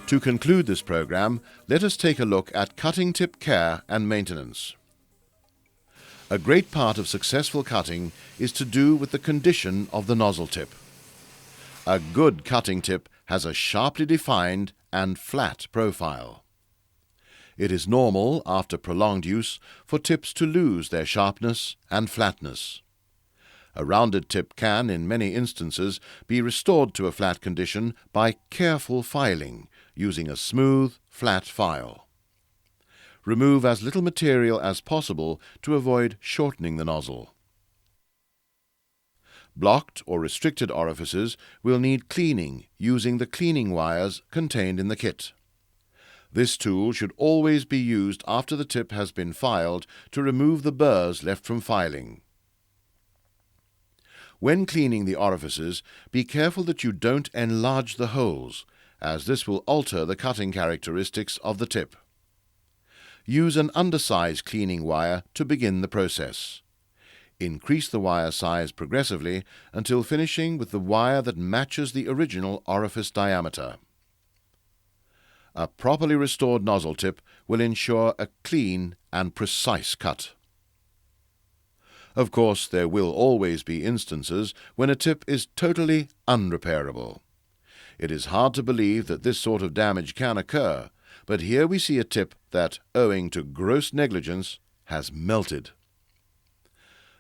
To conclude this program, let us take a look at cutting tip care and maintenance. A great part of successful cutting is to do with the condition of the nozzle tip. A good cutting tip has a sharply defined and flat profile. It is normal, after prolonged use, for tips to lose their sharpness and flatness. A rounded tip can, in many instances, be restored to a flat condition by careful filing, using a smooth, flat file. Remove as little material as possible to avoid shortening the nozzle. Blocked or restricted orifices will need cleaning using the cleaning wires contained in the kit. This tool should always be used after the tip has been filed to remove the burrs left from filing. When cleaning the orifices, be careful that you don't enlarge the holes, as this will alter the cutting characteristics of the tip. Use an undersized cleaning wire to begin the process. Increase the wire size progressively until finishing with the wire that matches the original orifice diameter. A properly restored nozzle tip will ensure a clean and precise cut. Of course, there will always be instances when a tip is totally unrepairable. It is hard to believe that this sort of damage can occur, but here we see a tip that, owing to gross negligence, has melted.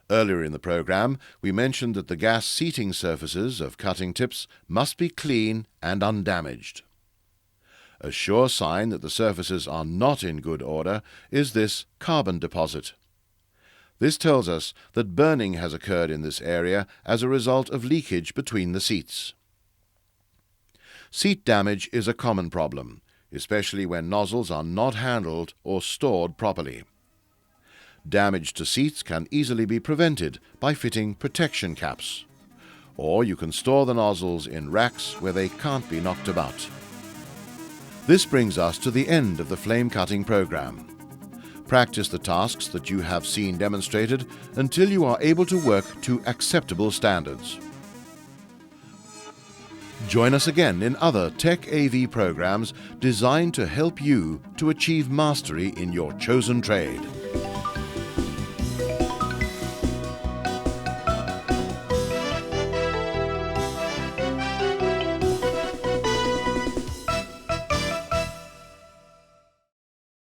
Earlier in the program, we mentioned that the gas seating surfaces of cutting tips must be clean and undamaged. A sure sign that the surfaces are not in good order is this carbon deposit. This tells us that burning has occurred in this area as a result of leakage between the seats. Seat damage is a common problem, especially when nozzles are not handled or stored properly. Damage to seats can easily be prevented by fitting protection caps, or you can store the nozzles in racks where they can't be knocked about. This brings us to the end of the flame cutting program. Practice the tasks that you have seen demonstrated until you are able to work to acceptable standards. Join us again in other Tech AV programs designed to help you to achieve mastery in your chosen trade.